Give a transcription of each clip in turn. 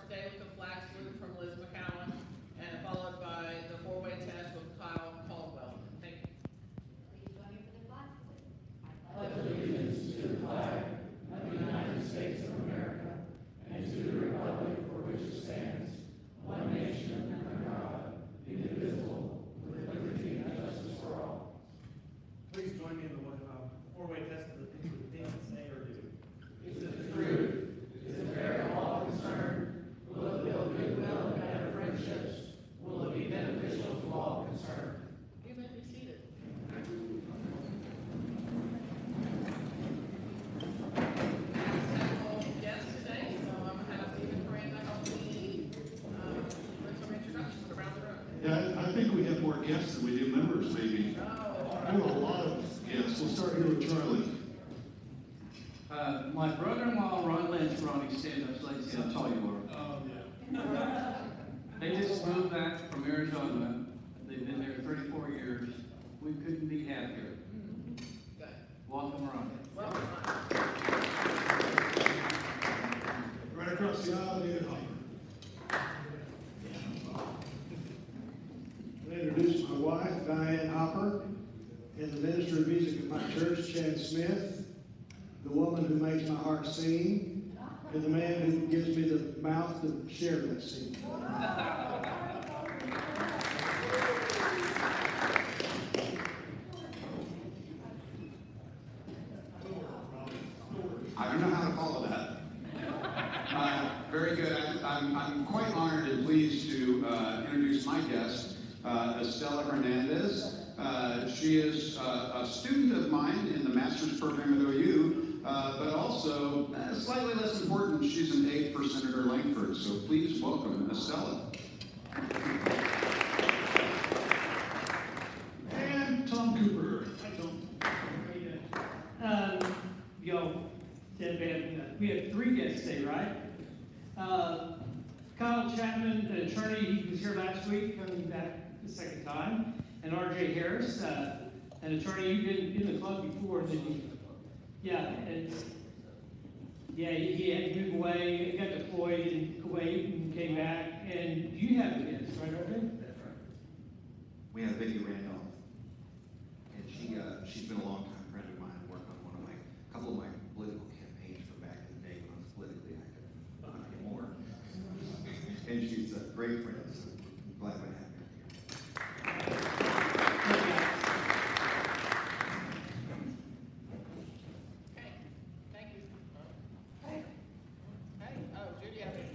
today with the flag salute from Liz McCowan, and followed by the four-way test with Kyle Caldwell. Thank you. Please join me for the flag salute. I pledge allegiance to the flag of the United States of America and to the republic for which it stands, one nation under God, indivisible, with liberty and justice for all. Please join me in the four-way test of the things we think, say, or do. Is it the truth? Is it fair to all concerned? Will it build goodwill and better friendships? Will it be beneficial to all concerned? You may be seated. Several guests today, so I'm going to have Stephen Miranda help me with some introductions around the room. Yeah, I think we have more guests than we do members, maybe. I have a lot of guests. We'll start here with Charlie. My brother-in-law, Ron Lynch, Ronnie, stand up so they can see how tall you are. Oh, yeah. They just moved back from Arizona. They've been there 34 years. We couldn't be happier. Good. Welcome, Ronnie. Well, Right across the aisle, David Hopper. I introduce my wife, Diane Hopper, and the minister of music at my church, Chad Smith, the woman who makes my heart sing, and the man who gives me the mouth to share that singing. I don't know how to follow that. Very good. I'm quite honored and pleased to introduce my guest, Estella Hernandez. She is a student of mine in the master's program at OU, but also, slightly less important, she's an aide for Senator Langford. So please welcome Estella. And Tom Cooper. Hi, Tom. We have three guests today, right? Kyle Chapman, an attorney, he was here last week, coming back the second time. And R.J. Harris, an attorney, you've been in the club before, didn't you? Yeah, he had to move away, he got deployed in Kuwait and came back. And you have a guest, right, R.J.? That's right. We have Vicki Randolph, and she's been a long time friend of mine. Worked on a couple of my political campaigns from back in the day when I was politically active, not anymore. And she's a great friend, so I'm glad I have her here. okay. Thank you. Hey. Hey. Oh, Judy, I think.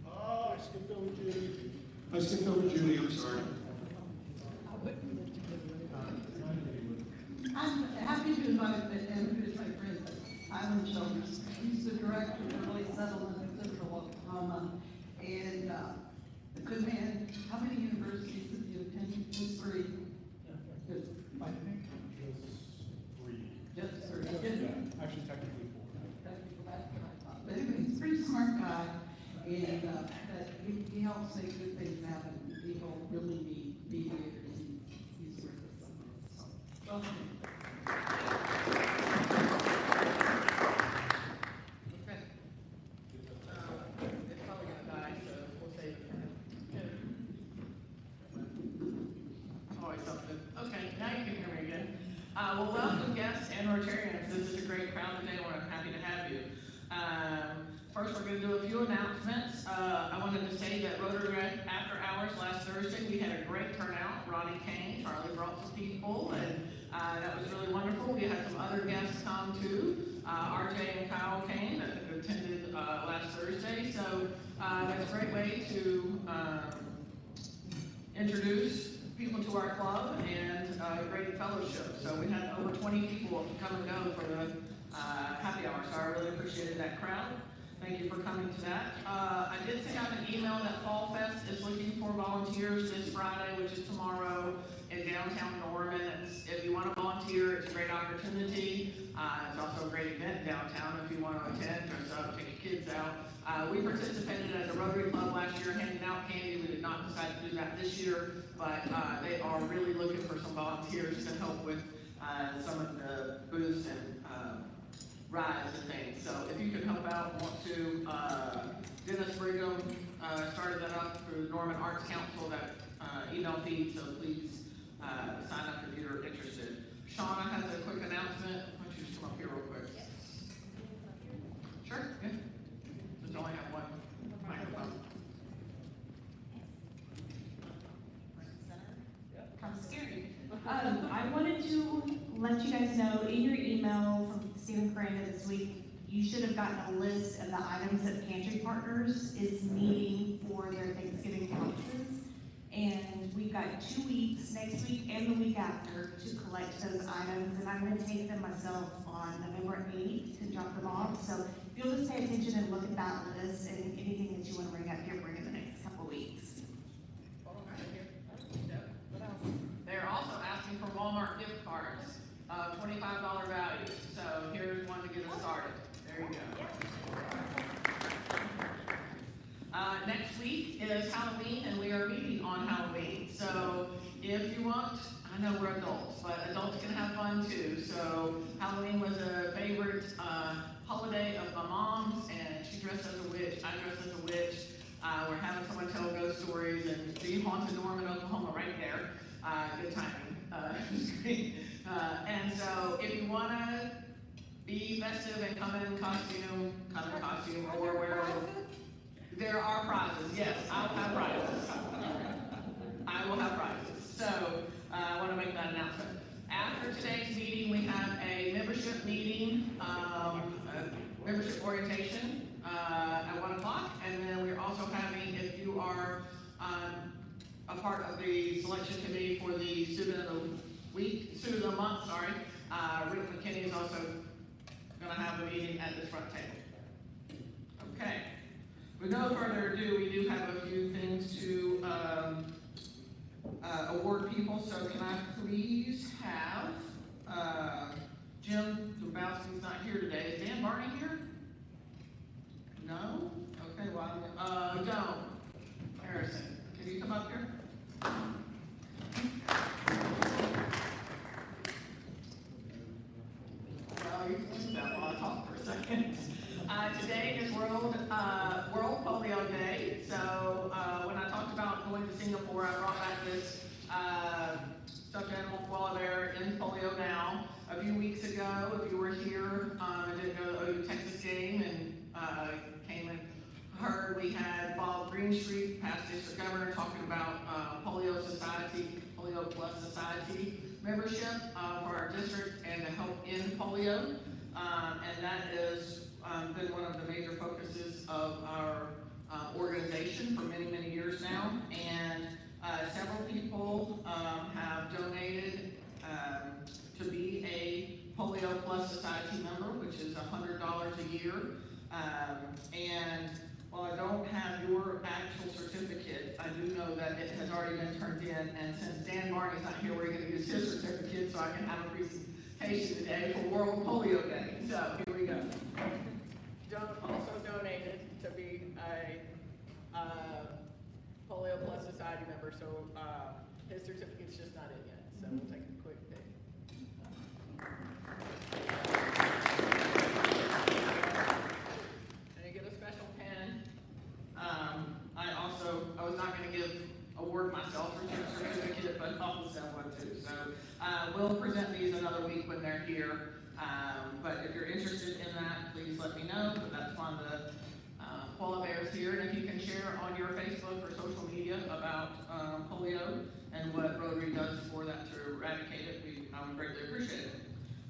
Oh, I skipped over Judy. I'm sorry. I'm happy to invite and introduce my friend, Island Childers. He's the director of Early Settlement in Central Oklahoma. And a good man. How many universities have you attended? Just three. Just five. Just three. Yeah, actually, technically four. That's what I thought. But anyway, he's a pretty smart guy. And that he helps make good things happen. People really need mediators. He's worth it. So, welcome. Okay. It's probably going to die, so we'll save it for him. Good. Always something. Okay, now you can hear me again. Well, welcome guests and Rotarians. This is a great crowd today. We're happy to have you. First, we're going to do a few announcements. I wanted to say that Rotary After Hours last Thursday, we had a great turnout. Ronnie came, Charlie brought some people, and that was really wonderful. We had some other guests come too. RJ and Kyle came that attended last Thursday. So that's a great way to introduce people to our club and great fellowship. So we had over 20 people come and go for the happy hour. So I really appreciated that crowd. Thank you for coming to that. I did send out an email that Fall Fest is looking for volunteers this Friday, which is tomorrow, in downtown Norman. If you want to volunteer, it's a great opportunity. It's also a great event downtown if you want to attend, dress up, take your kids out. We participated as a Rotary Club last year, handing out candy. We did not decide to do that this year, but they are really looking for some volunteers to help with some of the booths and rides and things. So if you can help out, want to, Dennis Brigham, started that up through the Norman Arts Council, that, email feed, so please, sign up if you're interested. Shauna has a quick announcement. Why don't you just come up here real quick? Sure, yeah. Just only have one microphone. Kind of scary. I wanted to let you guys know, in your email from Stephen Coranda this week, you should have gotten a list of the items that Pantry Partners is needing for their Thanksgiving boxes. And we've got 2 weeks, next week and the week after, to collect those items. And I'm gonna take them myself on November 8th to drop them off. So if you'll just pay attention and look at that list, and anything that you wanna bring up here, bring in the next couple weeks. They're also asking for Walmart gift cards, $25 value. So here's one to get us started. There you go. Next week is Halloween, and we are meeting on Halloween. So if you want, I know we're adults, but adults can have fun too. So Halloween was a favorite holiday of my mom's, and she dressed as a witch. I dressed as a witch. We're having someone tell ghost stories, and see Haunted Norman, Oklahoma, right there. Good timing. And so if you want to be festive and come in costume, or wear. There are prizes, yes, I will have prizes. I will have prizes. So I want to make that announcement. After today's meeting, we have a membership meeting, membership orientation at 1 o'clock. And then we're also having, if you are a part of the selection committee for the student of the month, Rick McKinney is also going to have a meeting at this front table. Okay. With no further ado, we do have a few things to award people. So can I please have Jim Dubowski's not here today. Is Dan Barney here? No? Okay, well, Joan Harrison, can you come up here? Well, you can do that while I talk for a second. Today is World Polio Day. So when I talked about going to Singapore, I brought back this stuffed animal koala bear in Polio Now. A few weeks ago, if you were here, I did go to the Texas game and came and heard we had Bob Greenstreet, past district governor, talking about Polio Plus Society membership for our district and to help end polio. And that has been one of the major focuses of our organization for many, many years now. And several people have donated to be a Polio Plus Society member, which is $100 a year. And while I don't have your actual certificate, I do know that it has already been turned in. And since Dan Barney's not here, we're going to use his certificate so I can have a presentation today for World Polio Day. So here we go. John also donated to be a Polio Plus Society member, so his certificate's just not in yet. So we'll take a quick thing. And you get a special pen. I was not going to give award myself for your certificate, but I'll send one too. So we'll present these another week when they're here. But if you're interested in that, please let me know. But that's on the koala bears here. And if you can share on your Facebook or social media about polio and what Rotary does for that to eradicate it, I would greatly appreciate it.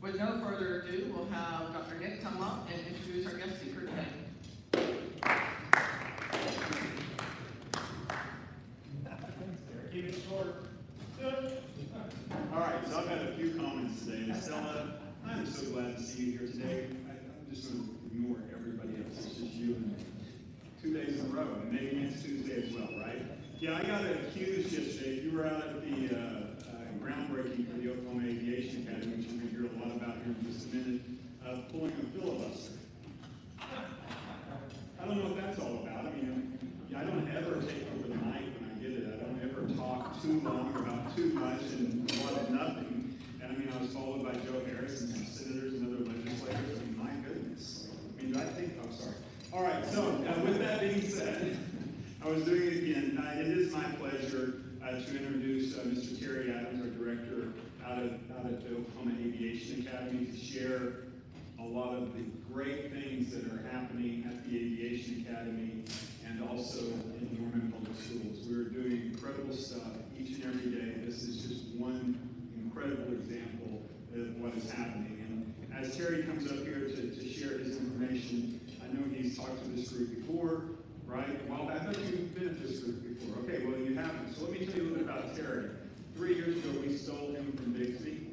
With no further ado, we'll have Dr. Nick come up and introduce our guest speaker today. Keep it short. All right, so I've got a few comments today. And Stella, I'm so glad to see you here today. I'm just going to ignore everybody else. It's just you and me. 2 days in a row, and maybe next Tuesday as well, right? Yeah, I got accused yesterday. If you were out at the groundbreaking for the Oklahoma Aviation Academy, which you're going to hear a lot about here in just a minute, of pulling a filibuster. I don't know what that's all about. I mean, I don't ever take over the mic when I get it. I don't ever talk too long about too much and wanted nothing. And I mean, I was followed by Joe Harris and some senators and other legislators. I mean, my goodness. All right, so with that being said, I was doing it again. It is my pleasure to introduce Mr. Terry Adams, our director out at the Oklahoma Aviation Academy, to share a lot of the great things that are happening at the Aviation Academy and also in Norman Public Schools. We're doing incredible stuff each and every day. This is just one incredible example of what is happening. And as Terry comes up here to share his information, I know he's talked to this group before, right? Well, I bet you've been at this group before. Okay, well, you haven't. So let me tell you a little bit about Terry. 3 years ago, we stole him from Bixby.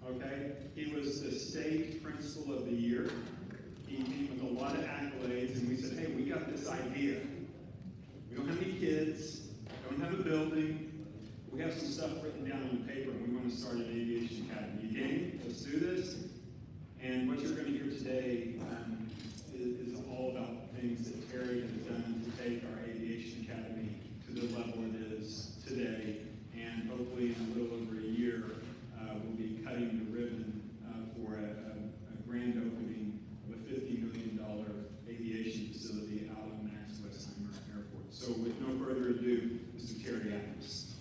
Okay? He was the state principal of the year. He came with a lot of accolades, and we said, hey, we got this idea. We don't have any kids, don't have a building. We have some stuff written down on paper, and we want to start an aviation academy. You game? Let's do this. And what you're going to hear today is all about things that Terry has done to take our aviation academy to the level it is today. And hopefully in a little over a year, we'll be cutting the ribbon for a grand opening of a $50 million aviation facility out on Max Westheimer Airport. So with no further ado, Mr. Terry Adams.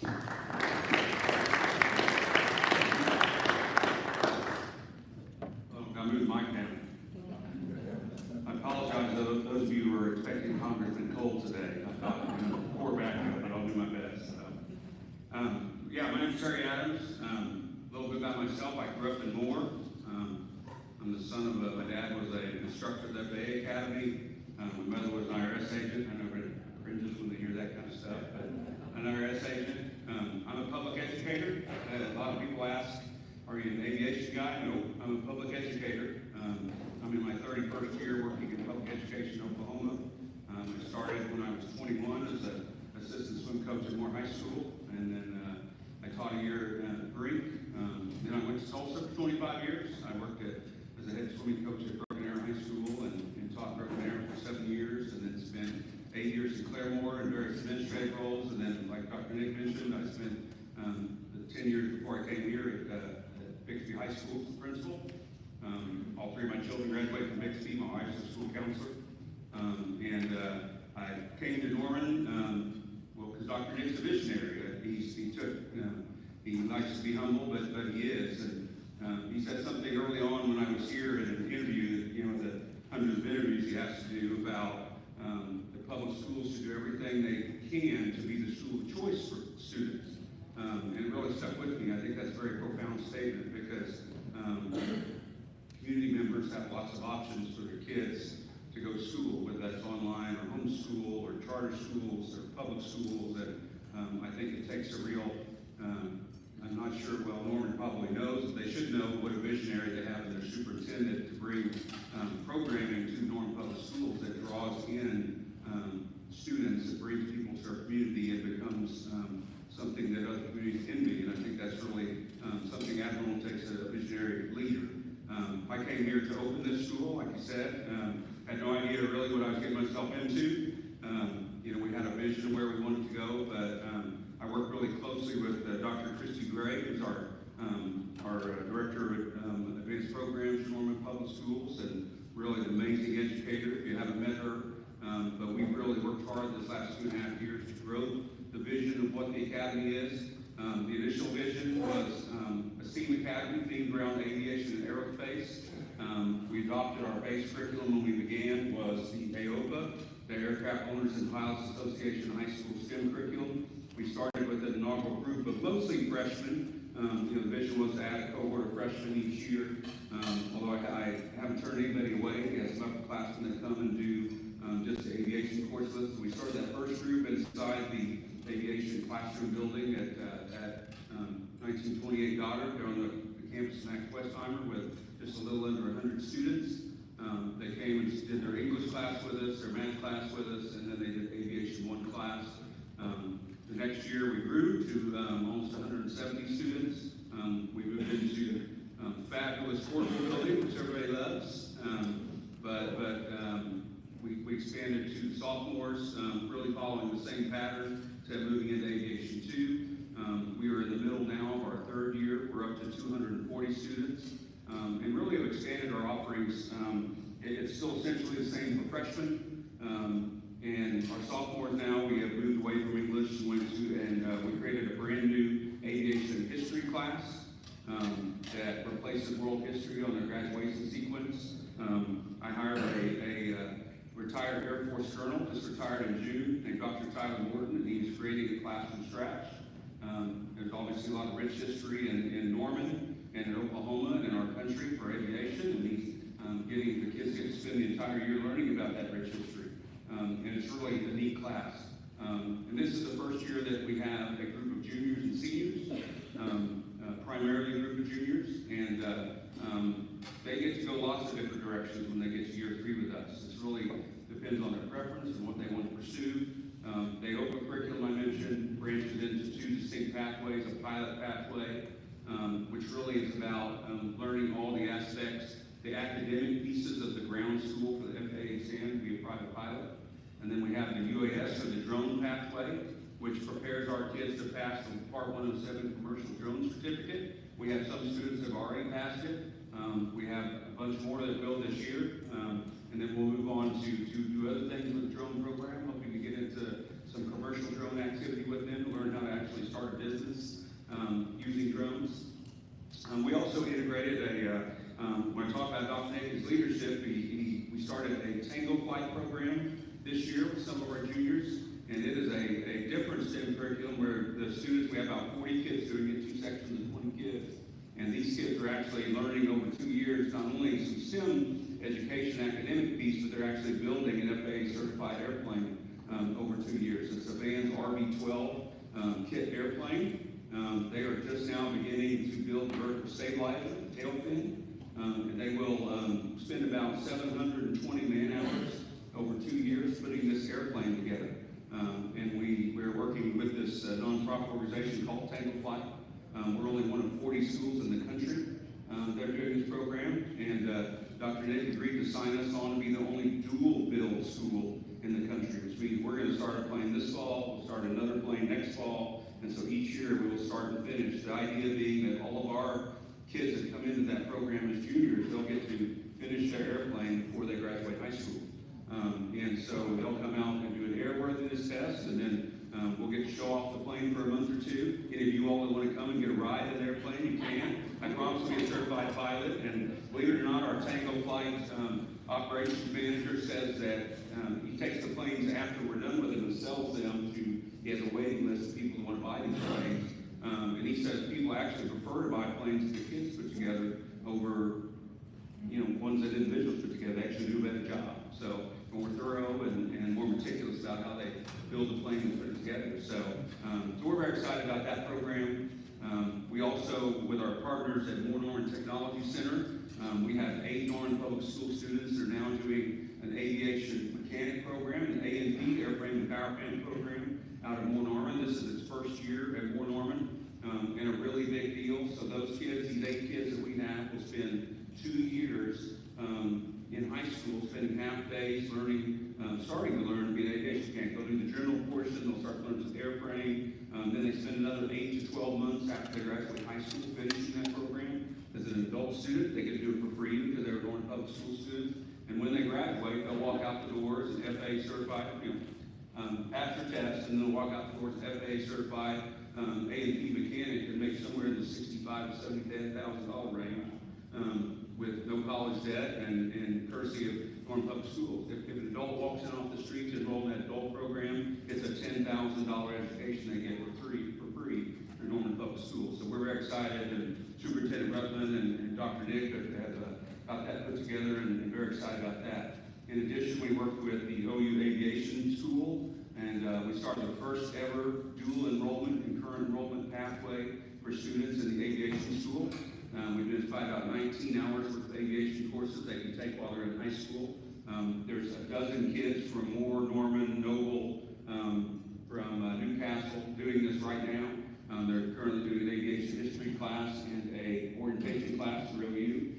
I moved the mic down. I apologize to those of you who are expecting Congressman Cole today. I thought, pour back in, but I'll do my best. Yeah, my name's Terry Adams. A little bit about myself. I grew up in Moore. I'm the son of my dad was an instructor at the FAA Academy. My mother was an IRS agent. I know cringes when they hear that kind of stuff, but an IRS agent. I'm a public educator. A lot of people ask, are you an aviation guy? No, I'm a public educator. I'm in my 31st year working in public education in Oklahoma. I started when I was 21 as an assistant swim coach at Moore High School, and then I taught a year at Brink. Then I went to Tulsa for 25 years. I worked as a head swimming coach at Broken Arrow High School and taught Broken Arrow for 7 years, and then spent 8 years in Claremore in various administrative roles, and then, like Dr. Nick mentioned, I spent the 10 years before I came here at Bixby High School as the principal. All 3 of my children graduated from Bixby. My wife's a school counselor. I came to Norman, because Dr. Nick's a visionary. He likes to be humble, but he is. And he said something early on when I was here in an interview, the hundreds of interviews he has to do about the public schools to do everything they can to be the school of choice for students. And it really stuck with me. I think that's a very profound statement because community members have lots of options for their kids to go to school, whether that's online or homeschool or charter schools or public schools. And I think it takes a real, I'm not sure, well, Norman probably knows, but they should know what a visionary they have in their superintendent to bring programming to Norman Public Schools that draws in students, that brings people to our community and becomes something that other communities envy. And I think that's really something Admiral takes a visionary leader. I came here to open this school, like you said. Had no idea really what I was getting myself into. We had a vision of where we wanted to go, but I worked really closely with Dr. Christy Gray, who's our director of advanced programs for Norman Public Schools, and really an amazing educator. If you haven't met her, but we really worked hard this last 2.5 years to grow the vision of what the academy is. The initial vision was a STEAM academy themed around aviation and aerospace. We adopted our base curriculum when we began was the AOPA, the Aircraft Owners and Pilots Association High School STEM curriculum. We started with an inaugural group of mostly freshmen. The vision was to add a cohort of freshmen each year. Although I haven't turned anybody away. We have some upperclassmen that come and do just the aviation course with us. We started that first group inside the aviation classroom building at 1928 Goddard, there on the campus of Max Westheimer with just a little under 100 students. They came and did their English class with us, their math class with us, and then they did Aviation 1 class. The next year we grew to almost 170 students. We moved into fabulous corporate building, which everybody loves. We expanded to sophomores, really following the same pattern to moving into Aviation 2. We are in the middle now of our 3rd year. We're up to 240 students. And really have expanded our offerings It's still essentially the same for freshmen. And our sophomores now, we have moved away from English and went to, and we created a brand new aviation history class that replaces world history on their graduation sequence. I hired a retired Air Force colonel, just retired in June, named Dr. Tyler Morton, and he's creating a class from scratch. There's obviously a lot of rich history in Norman and in Oklahoma and in our country for aviation, and he's getting the kids to spend the entire year learning about that rich history. And it's really a neat class. And this is the first year that we have a group of juniors and seniors, primarily a group of juniors, and they get to go lots of different directions when they get to year 3 with us. It really depends on their preference and what they want to pursue. The open curriculum I mentioned branches into 2 distinct pathways, a pilot pathway, which really is about learning all the aspects, the academic pieces of the ground school for the FAA exam to be a private pilot. And then we have the UAS, or the drone pathway, which prepares our kids to pass the Part 107 commercial drone certificate. We have some students that have already passed it. We have a bunch more that will this year. And then we'll move on to do other things with the drone program, hoping to get into some commercial drone activity with them, to learn how to actually start a business using drones. We also integrated when I talk about Dr. Nathan's leadership, we started a Tango Flight program this year with some of our juniors, and it is a different STEM curriculum where the students, we have about 40 kids doing it, 2 sections of 20 kids, and these kids are actually learning over 2 years, not only some STEM education academic piece, but they're actually building an FAA certified airplane over 2 years. It's a Vans RB-12 kit airplane. They are just now beginning to build the vertical stabilizer, tail fin, and they will spend about 720 man-hours over 2 years putting this airplane together. And we're working with this nonprofit organization called Tango Flight. We're only one of 40 schools in the country that are doing this program, and Dr. Nick agreed to sign us on to be the only dual build school in the country, which means we're going to start a plane this fall, we'll start another plane next fall, and so each year we will start and finish. The idea being that all of our kids that come into that program as juniors, they'll get to finish their airplane before they graduate high school. And so they'll come out and do an airworthiness test, and then we'll get to show off the plane for a month or 2. Any of you all that want to come and get a ride in the airplane, you can. I promise to be a certified pilot, and believe it or not, our Tango Flight operations manager says that he takes the planes after we're done with them and sells them to, he has a waiting list of people who want to buy these planes. And he says people actually prefer to buy planes that the kids put together over, ones that individuals put together. They actually do a better job. So more thorough and more meticulous about how they build a plane and put it together. So we're very excited about that program. We also, with our partners at Norman Technology Center, we have 8 Norman Public School students that are now doing an aviation mechanic program, an A&P, airframe and power plant program, out of Norman. This is its first year at Norman, and a really big deal. So those kids, these 8 kids that we have, will spend 2 years in high school, spending half days learning, starting to learn to be an aviation mechanic. They'll do the general portion, they'll start learning some airframe, then they spend another 8 to 12 months after they graduate high school finishing that program. As an adult student, they get to do it for free because they were Norman Public School students. And when they graduate, they'll walk out the doors and FAA certified, pass their test, and they'll walk out the doors FAA certified A&P mechanic and make somewhere in the $65,000 to $70,000 range with no college debt and courtesy of Norman Public Schools. If an adult walks in off the street to enroll in that adult program, it's a $10,000 education they get for free through Norman Public Schools. So we're very excited, and Superintendent Rutland and Dr. Nick have got that put together, and very excited about that. In addition, we worked with the OU Aviation School, and we started the first ever dual enrollment, concurrent enrollment pathway for students in the aviation school. We've identified about 19 hours worth of aviation courses they can take while they're in high school. There's a dozen kids from Moore, Norman, Noble, from Newcastle doing this right now. They're currently doing an aviation history class and a orientation class through OU.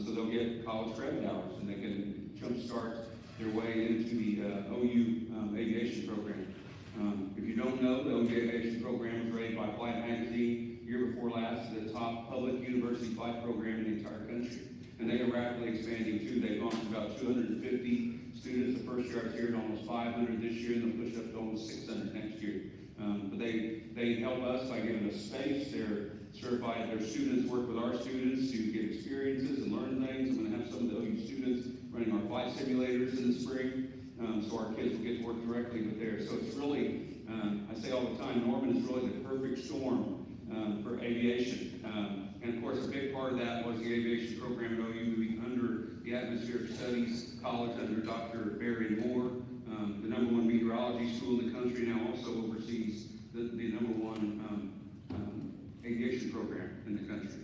So they'll get college credit hours, and they can jumpstart their way into the OU aviation program. If you don't know, the OU aviation program was rated by Flight Magazine year before last as the top public university flight program in the entire country. and they are rapidly expanding too. They've gone from about 250 students the first year I was here to almost 500 this year, and they'll push up to almost 600 next year. But they help us by giving us space. They're certified, their students work with our students to get experiences and learn things. I'm going to have some of the OU students running our flight simulators in the spring, so our kids will get to work directly with theirs. So it's really, I say all the time, Norman is really the perfect storm for aviation. And of course, a big part of that was the aviation program at OU moving under the Atmospheric Studies College under Dr. Barry Moore, the #1 meteorology school in the country, now also oversees the #1 aviation program in the country.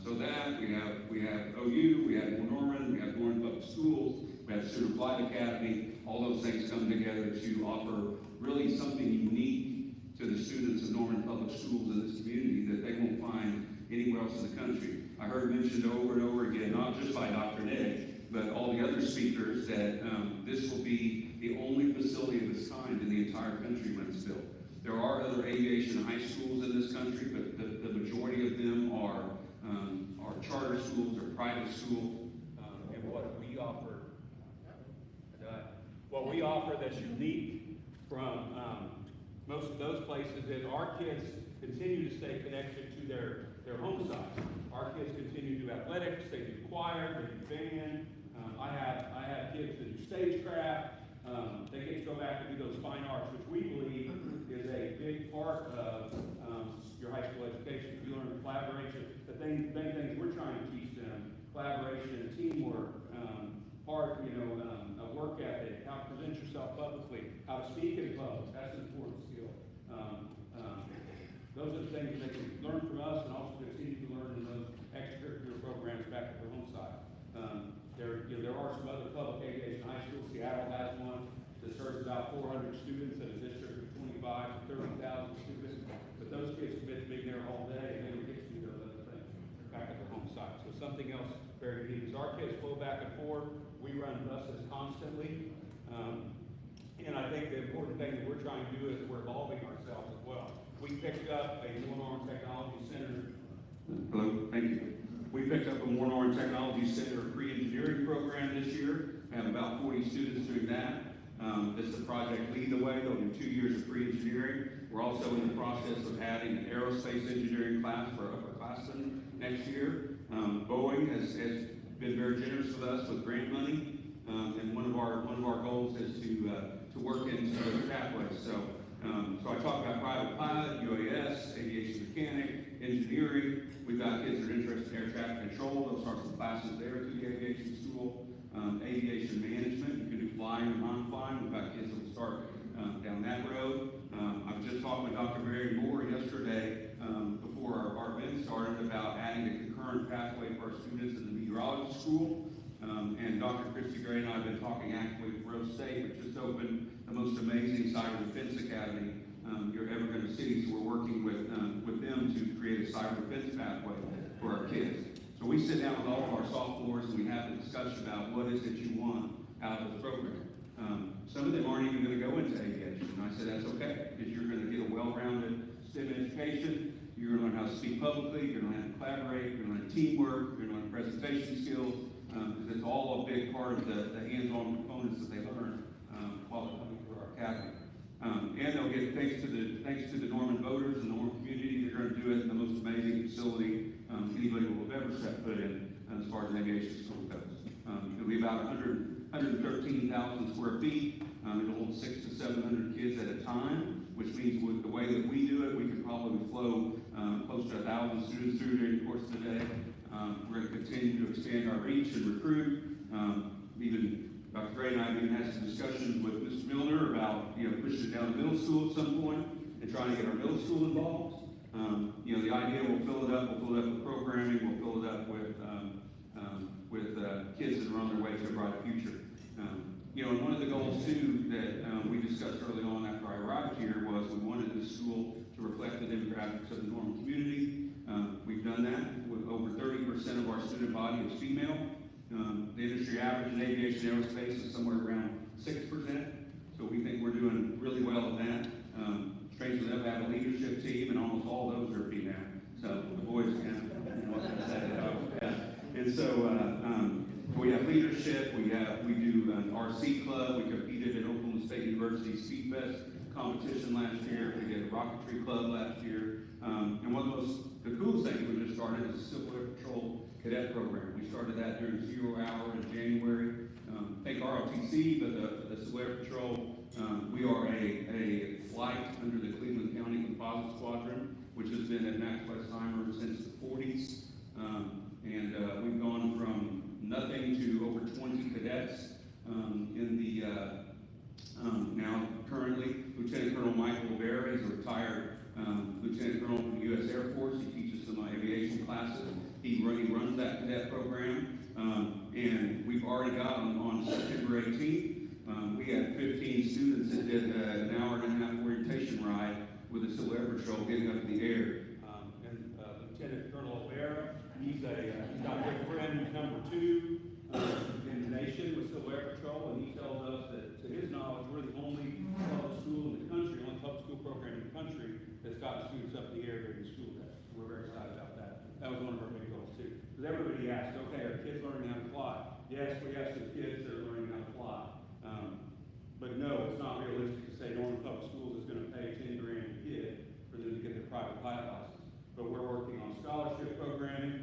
So that, we have OU, we have Norman, we have Norman Public Schools, we have Student Flight Academy. All those things come together to offer really something unique to the students of Norman Public Schools in this community that they won't find anywhere else in the country. I heard mentioned over and over again, not just by Dr. Nick, but all the other speakers, that this will be the only facility of its kind in the entire country when it's built. There are other aviation high schools in this country, but the majority of them are charter schools or private schools. And what we offer that's unique from most of those places is our kids continue to stay connected to their home sites. Our kids continue to do athletics, they do choir, they do band. I have kids that do stagecraft. They get to go back and do those fine arts, which we believe is a big part of your high school education. You learn collaboration, the main things we're trying to teach them: collaboration, teamwork, a work ethic, how to present yourself publicly, how to speak in public. That's an important skill. Those are the things they can learn from us and also continue to learn in those extracurricular programs back at their home site. There are some other public aviation high schools. Seattle has one that serves about 400 students in a district of 25 to 30,000 students. But those kids commit to being there all day, and they don't get to do those other things back at their home site. So something else very neat is our kids flow back and forth. We run buses constantly. And I think the important thing that we're trying to do is we're evolving ourselves as well. We picked up a Norman Technology Center. Hello, thank you. We picked up a Norman Technology Center pre-engineering program this year. We have about 40 students doing that. This is the project Lead the Way. They'll do 2 years of pre-engineering. We're also in the process of adding an aerospace engineering class for upperclassmen next year. Boeing has been very generous with us with grant money, and one of our goals is to work into those pathways. So I talk about private pilot, UAS, aviation mechanic, engineering. We've got kids that are interested in air traffic control. Those are some classes there through the aviation school. Aviation management, you can do flying and non-flying. We've got kids that will start down that road. I was just talking with Dr. Barry Moore yesterday before our event started about adding a concurrent pathway for our students in the meteorology school. And Dr. Christy Gray and I have been talking actively with Rose State, which just opened the most amazing cyber defense academy you're ever going to see. So we're working with them to create a cyber defense pathway for our kids. So we sit down with all of our sophomores and we have a discussion about what is it you want out of the program. Some of them aren't even going to go into aviation. And I said, that's okay, because you're going to get a well-rounded STEM education. You're going to learn how to speak publicly. You're going to learn how to collaborate. You're going to learn teamwork. You're going to learn presentation skills. Because it's all a big part of the hands-on components that they learn while they're coming through our academy. And they'll get, thanks to the Norman voters and the Norman community, they're going to do it in the most amazing facility anybody will have ever set foot in as far as aviation school goes. It'll be about 113,000 square feet. It'll hold 600 to 700 kids at a time, which means with the way that we do it, we could probably flow close to 1,000 students through during the course of the day. We're going to continue to expand our reach and recruit. Even Dr. Gray and I have even had some discussions with Mr. Milner about pushing it down to middle school at some point and trying to get our middle school involved. The idea we'll fill it up with programming, we'll fill it up with kids that are on their way to a bright future. And one of the goals too that we discussed early on after I arrived here was we wanted the school to reflect the demographics of the Norman community. We've done that with over 30% of our student body is female. The industry average in aviation aerospace is somewhere around 6%. So we think we're doing really well in that. Strangely enough, I have a leadership team, and almost all those are female. So the boys can, what can I say? And so, we have leadership, we do an RC club, we competed at Oklahoma State University Speed Fest competition last year, we did a rocketry club last year, and one of the coolest things we just started is the Civil Air Patrol Cadet Program. We started that during 0 hour in January. Thank ROTC, but the Civil Air Patrol, we are a flight under the Cleveland County Composite Squadron, which has been at Max Westheimer since the 40s. And we've gone from nothing to over 20 cadets in the, now currently, Lieutenant Colonel Michael Berry is a retired Lieutenant Colonel from the U.S. Air Force. He teaches some aviation classes. He runs that cadet program. And we've already got on September 18th, we had 15 students that did an hour and a half orientation ride with the Civil Air Patrol getting up in the air. And Lieutenant Colonel O'Hara, he's got a good friend who's number 2 in the nation with Civil Air Patrol, and he tells us that, to his knowledge, we're the only public school in the country, only public school program in the country that's got students up in the air during the school day. We're very excited about that. That was one of our big goals too. Because everybody asked, okay, are kids learning how to fly? Yes, we asked the kids that are learning how to fly. But no, it's not realistic to say Norman Public Schools is going to pay $10 grand a kid for them to get their private pilot license. But we're working on scholarship programming.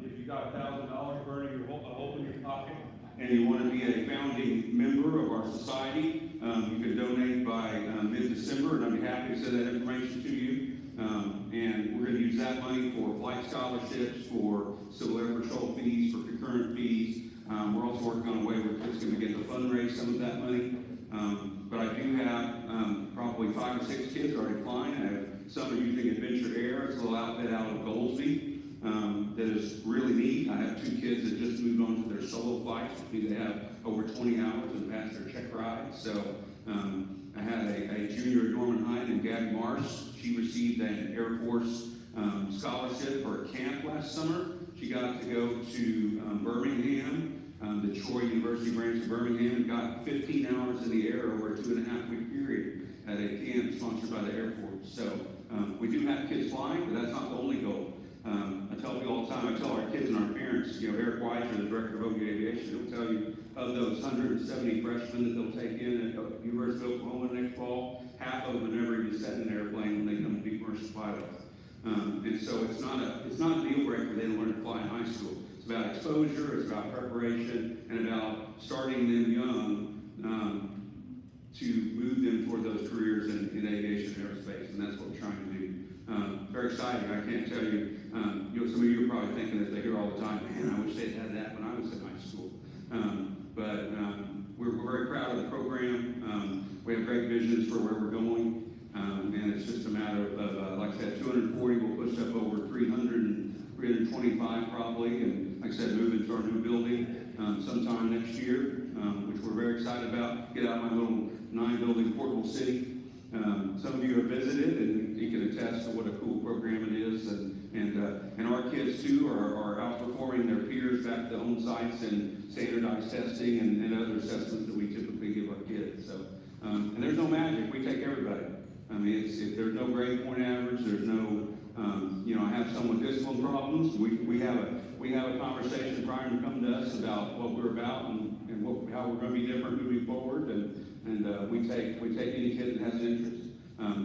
If you got $1,000 burning a hole in your pocket, and you want to be a founding member of our society, you can donate by mid-December, and I'd be happy to send that information to you. And we're going to use that money for flight scholarships, for Civil Air Patrol fees, for concurrent fees. We're also working on a way where it's going to begin to fundraise some of that money. But I do have probably 5 or 6 kids already flying. I have some are using Adventure Air. It's a little outfit out of Goldsby that is really neat. I have 2 kids that just moved on to their solo flights, which means they have over 20 hours and passed their check ride. So I had a junior at Norman High named Gabby Marsh. She received an Air Force scholarship for a camp last summer. She got to go to Birmingham, the Troy University branch of Birmingham, and got 15 hours in the air over a 2.5-week period at a camp sponsored by the Air Force. So we do have kids flying, but that's not the only goal. I tell people all the time, I tell our kids and our parents, Eric Weiser, the director of Oklahoma Aviation, he'll tell you of those 170 freshmen that they'll take in at University of Oklahoma next fall, half of them have never even sat in an airplane when they come to be commercial pilots. And so it's not a deal breaker they don't learn to fly in high school. It's about exposure, it's about preparation, and about starting them young to move them toward those careers in aviation and aerospace, and that's what we're trying to do. Very exciting. I can't tell you, some of you are probably thinking as they hear all the time, man, I wish they'd had that when I was in high school. But we're very proud of the program. We have great visions for where we're going, and it's just a matter of like I said, 240 will push up over 325 probably, and like I said, move into our new building sometime next year, which we're very excited about. Get out of my little 9-building portable city. Some of you have visited, and you can attest to what a cool program it is. And our kids too are outperforming their peers back to home sites and standardized testing and other assessments that we typically give our kids. So, and there's no magic. We take everybody. I mean, there's no grade point average. There's no, I have some with discipline problems. We have a conversation prior to coming to us about what we're about and how we're going to be different moving forward. And we take any kid that has an interest.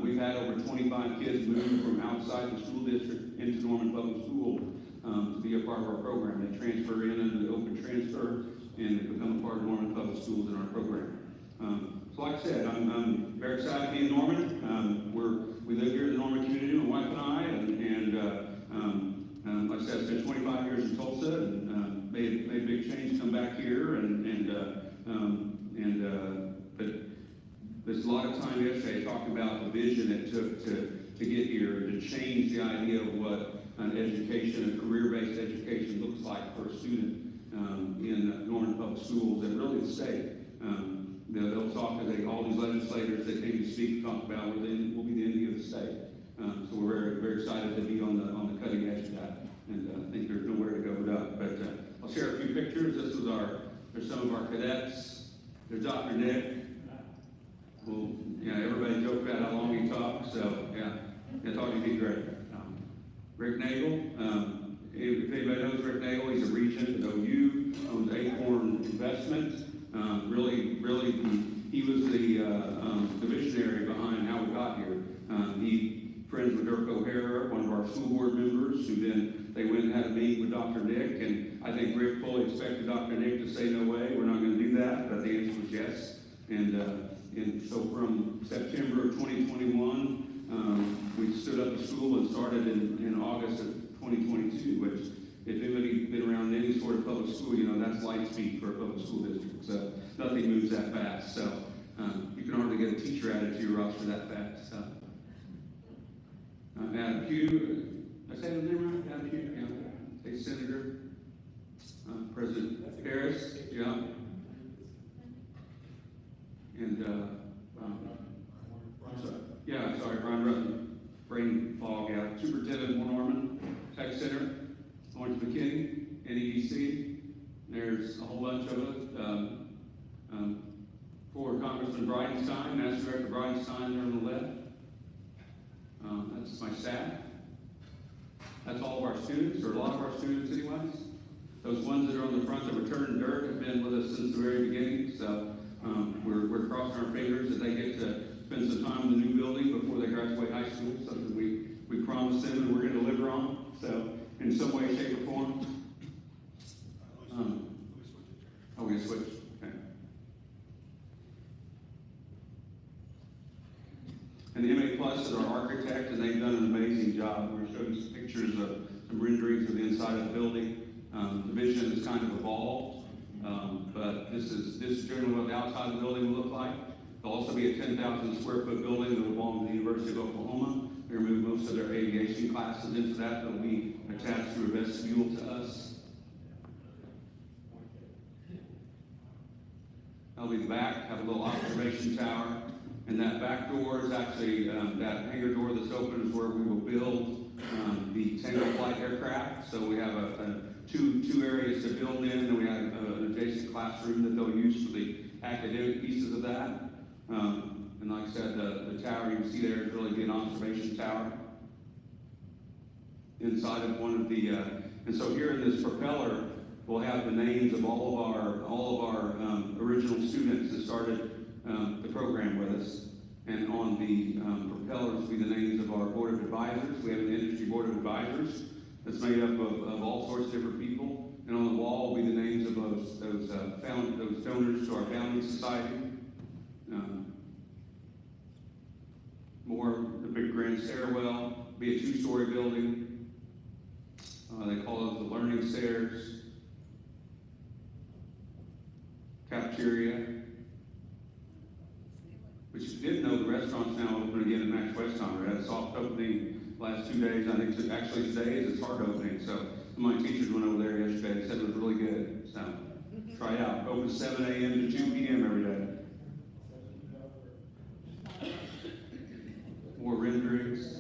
We've had over 25 kids move from outside the school district into Norman Public School to be a part of our program. They transfer in under the open transfer and they become a part of Norman Public Schools in our program. So like I said, I'm very excited to be in Norman. We live here in the Norman community, my wife and I, and like I said, I spent 25 years in Tulsa and made a big change, come back here, but there's a lot of time yesterday talking about the vision it took to get here, to change the idea of what an education, a career-based education looks like for a student in Norman Public Schools and really the state. They'll talk to all these legislators that came to speak, talk about we'll be the envy of the state. So we're very, very excited to be on the cutting edge of that, and I think there's nowhere to go but up. But I'll share a few pictures. There's some of our cadets. There's Dr. Nick. Well, everybody joked about how long he talked, so I thought he'd be great. Rick Nagel, if anybody knows knows Rick Nagel, he's a regent at OU, owns Acorn Investment. He was the visionary behind how we got here. He friends with Dirk O'Hara, one of our school board members, who then they went and had a meeting with Dr. Nick, and I think Rick fully expected Dr. Nick to say, no way, we're not going to do that, but the answer was yes. And so from September of 2021, we stood up a school and started in August of 2022, which if anybody's been around any sort of public school, you know that's light speed for a public school district. So nothing moves that fast. So you can hardly get a teacher added to your roster that fast. So Adam Pugh, I say his name right? Adam Pugh, yeah. State Senator, President Harris, yeah. And Brian Rutten, brain fog, yeah. Superintendent Norman, Tech Center, Lawrence McKinney, NEDC. There's a whole bunch of us. For Congressman Bridenstine, National Director Bridenstine there on the left. That's my staff. That's all of our students, or a lot of our students anyways. Those ones that are on the front that were turning dirt have been with us since the very beginning. So we're crossing our fingers that they get to spend some time in the new building before they graduate high school, something we promised them and we're going to deliver on. So in some way, shape, or form. We're going to switch. Okay. And the MA Plus is our architect, and they've done an amazing job. We're showing some pictures of some renderings of the inside of the building. The vision has kind of evolved, but this is generally what the outside of the building will look like. There'll also be a 10,000 square foot building that will belong to the University of Oklahoma. They're going to move most of their aviation classes into that. They'll be attached through a vestibule to us. That'll be the back, have a little observation tower. And that back door is actually, that hangar door that's open is where we will build the tangle flight aircraft. So we have two areas to build in, and we have an adjacent classroom that they'll use for the academic pieces of that. And like I said, the tower you can see there is really be an observation tower inside of one of the, and so here in this propeller, we'll have the names of all of our original students that started the program with us. And on the propellers will be the names of our board of advisors. We have an industry board of advisors that's made up of all sorts of different people. And on the wall will be the names of those donors to our founding society. The big grand stairwell, be a 2-story building. They call those the learning stairs. Cafeteria. But you didn't know the restaurant's now open again at Max Westheimer. It had a soft opening last 2 days. I think actually today is its hard opening. So my teachers went over there yesterday and said it was really good. So try it out. Open 7 a.m. to 2 p.m. every day. More renderings.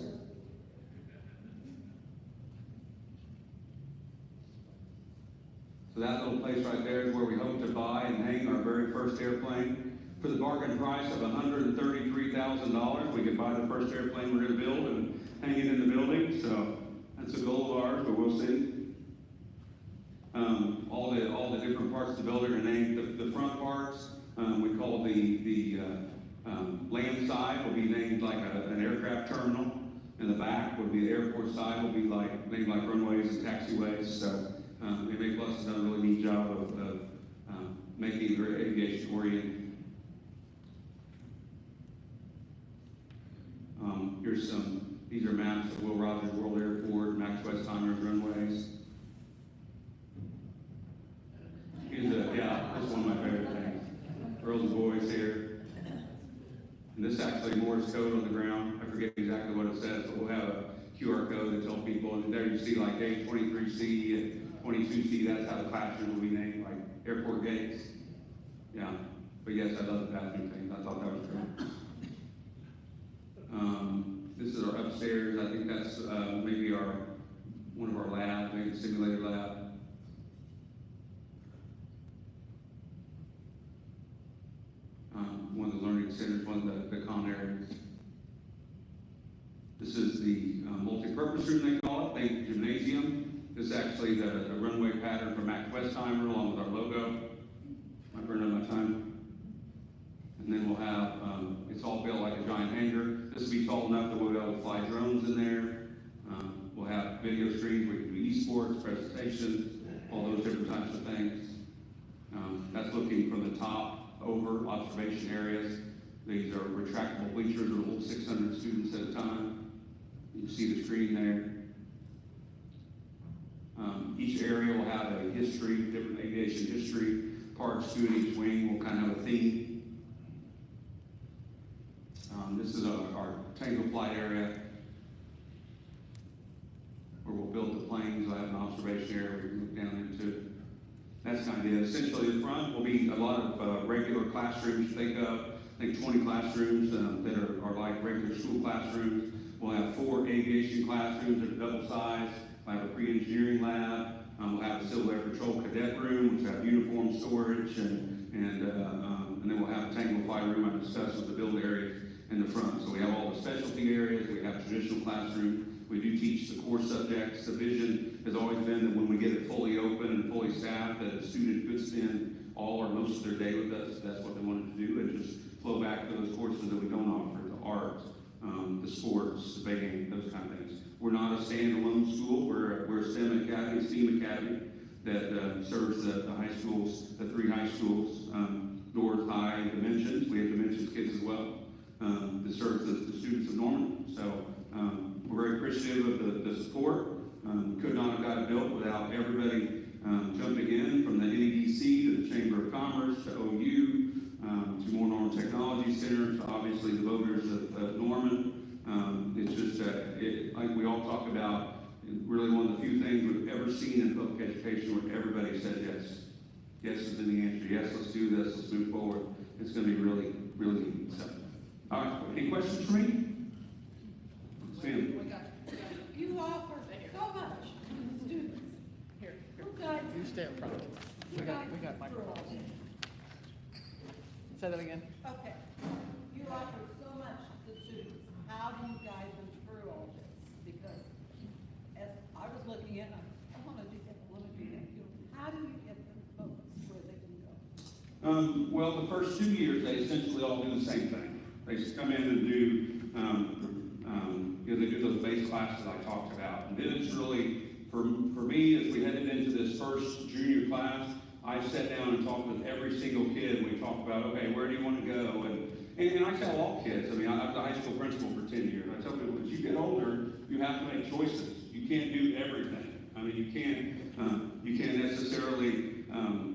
So that little place right there is where we hope to buy and hang our very first airplane. For the bargain price of $133,000, we could buy the first airplane we're going to build and hang it in the building. So that's a goal of ours, but we'll see. All the different parts of the building are named. The front parts we call the land side will be named like an aircraft terminal, and the back would be the airport side will be named like runways and taxiways. So MA Plus has done a really neat job of making it very aviation oriented. These are maps of Will Rogers World Airport, Max Westheimer's runways. This is one of my favorite things. Girls and boys here. And this is actually Morse code on the ground. I forget exactly what it says, but we'll have a QR code that tells people, and there you see like gate 23C and 22C, that's how the classroom will be named, like airport gates. Yeah, but yes, I love the bathroom thing. I thought that was great. This is our upstairs. I think that's maybe one of our labs, maybe the simulator lab. One of the learning centers, one of the common areas. This is the multi-purpose room, they call it. Think gymnasium. This is actually the runway pattern from Mac Westheimer along with our logo. I burned up my time. And then we'll have, it's all built like a giant hangar. This will be tall enough that we'll be able to fly drones in there. We'll have video screens, we can do esports, presentations, all those different types of things. That's looking from the top over observation areas. These are retractable bleachers that hold 600 students at a time. You can see the screen there. Each area will have a history, different aviation history. Parts to each wing will kind of have a theme. This is our tango flight area where we'll build the planes. We'll have an observation area we can look down into. That's kind of it. Essentially, the front will be a lot of regular classrooms. Think 20 classrooms that are like regular school classrooms. We'll have 4 aviation classrooms that are double size. We'll have a pre-engineering lab. We'll have a civil air patrol cadet room, which will have uniform storage, and then we'll have a tango flight room I discussed with the build areas in the front. So we have all the specialty areas. We have traditional classroom. We do teach the core subjects. The vision has always been that when we get it fully open and fully staffed, that a student could spend all or most of their day with us. That's what they wanted to do, and just flow back to those courses that we don't offer, the art, the sports, the band, those kind of things. We're not a standalone school. We're a STEM academy that serves the high schools, the 3 high schools, North High, Dimensions. We have Dimensions kids as well that serves the students of Norman. So we're very appreciative of the support. Could not have got it built without everybody jumping in, from the NEDC to the Chamber of Commerce to OU to More Norman Technology Center to obviously the voters of Norman. It's just, like we all talk about, really one of the few things we've ever seen in public education where everybody said yes. Yes is in the answer. Yes, let's do this. Let's move forward. It's going to be really, really neat. So, all right. Any questions for me? Sam. You offer so much to the students. Here. Who guides You stay up front. We got microphones. Say that again. Okay. You offer so much to the students. How do you guide them through all this? Because as I was looking at, I want to do that, I want to do that. How do you get them focused where they can go? Well, the first 2 years, they essentially all do the same thing. They just come in and do, they do those base classes I talked about. And then it's really, for me, as we headed into this first junior class, I sat down and talked with every single kid. We talked about, okay, where do you want to go? And I tell all kids, I mean, I was a high school principal for 10 years. I tell them, as you get older, you have to make choices. You can't do everything. I mean, you can't necessarily,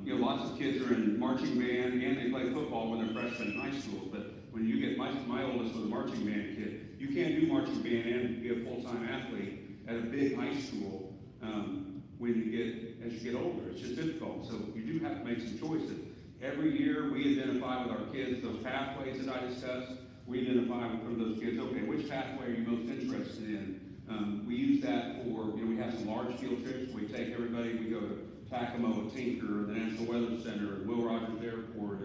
lots of kids are in marching band and they play football when they're freshmen in high school. But when you get, my oldest was a marching band kid, you can't do marching band and be a full-time athlete at a big high school as you get older. It's just difficult. So you do have to make some choices. Every year we identify with our kids those pathways that I discussed. We identify from those kids, okay, which pathway are you most interested in? We use that for, we have some large field trips. We take everybody, we go to Tacoma, Tinker, the National Weather Center, Will Rogers Airport,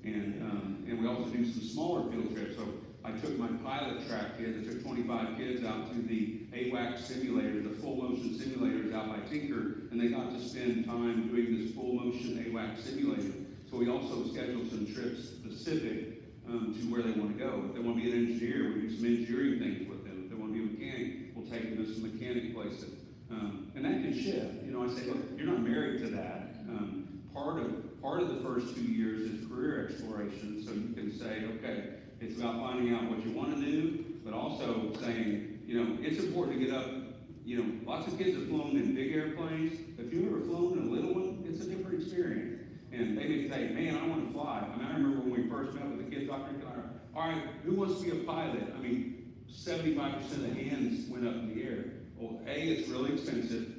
and we also do some smaller field trips. So I took my pilot track kids, I took 25 kids out to the AWAC simulators, the full motion simulators out by Tinker, and they got to spend time doing this full motion AWAC simulator. So we also scheduled some trips specific to where they want to go. If they want to be an engineer, we do some engineering things with them. If they want to be a mechanic, we'll take them to some mechanic places. And that can shift. I say, look, you're not married to that. Part of the first 2 years is career exploration. So you can say, okay, it's about finding out what you want to do, but also saying, it's important to get up. Lots of kids have flown in big airplanes. If you've ever flown in a little one, it's a different experience. And they may say, man, I want to fly. I remember when we first met with the kids, Dr. Connor, all right, who wants to be a pilot? 75% of the hands went up in the air. Well, it's really expensive.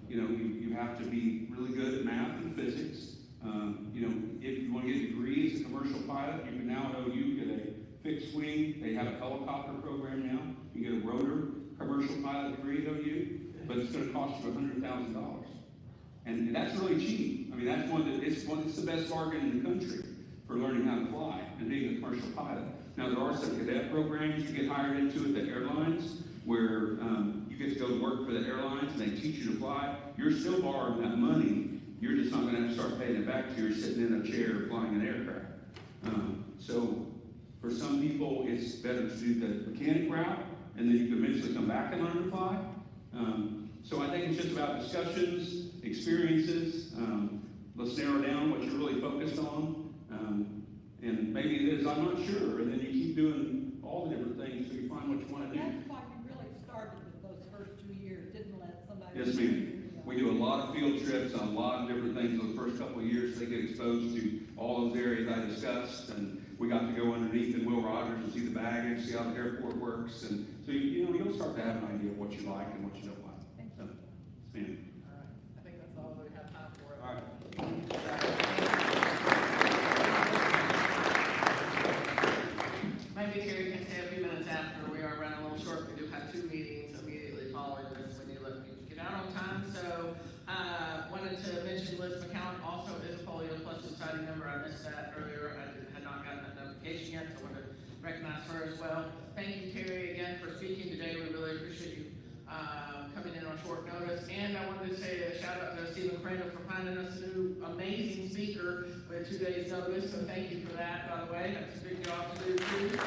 You have to be really good at math and physics. If you want to get a degree as a commercial pilot, you can now at OU get a fixed wing. They have a helicopter program now. You get a rotor commercial pilot degree at OU, but it's going to cost you $100,000. And that's really cheap. That's it's the best bargain in the country for learning how to fly and being a commercial pilot. Now, there are some cadet programs you get hired into at the airlines, where you get to go to work for the airlines and they teach you to fly. You're still borrowing that money. You're just not going to have to start paying it back till you're sitting in a chair flying an aircraft. So for some people, it's better to do the mechanic route, and then you can eventually come back and learn to fly. So I think it's just about discussions, experiences. Let's narrow down what you're really focused on. And maybe it is, I'm not sure, and then you keep doing all the different things so you find what you want to do. That's why we really started with those first 2 years, didn't let somebody. Yes, ma'am. We do a lot of field trips on a lot of different things those first couple of years. They get exposed to all those areas I discussed, and we got to go underneath in Will Rogers and see the baggage, see how the airport works, and so you'll start to have an idea of what you like and what you don't like. So, yes, ma'am. All right, I think that's all we have time for. All right. Maybe Terry can say a few minutes after. We are running a little short. We do have 2 meetings immediately following this. We need to let people get out on time. So, wanted to mention Liz McCown also is a Polio Plus Society member. I missed that earlier. I had not gotten that notification yet, so I want to recognize her as well. Thank you, Terry, again for speaking today. We really appreciate you coming in on short notice. And I wanted to say a shout out to Stephen Crandall for finding us a new amazing speaker with 2 days notice. So thank you for that, by the way. That's a big job to do too.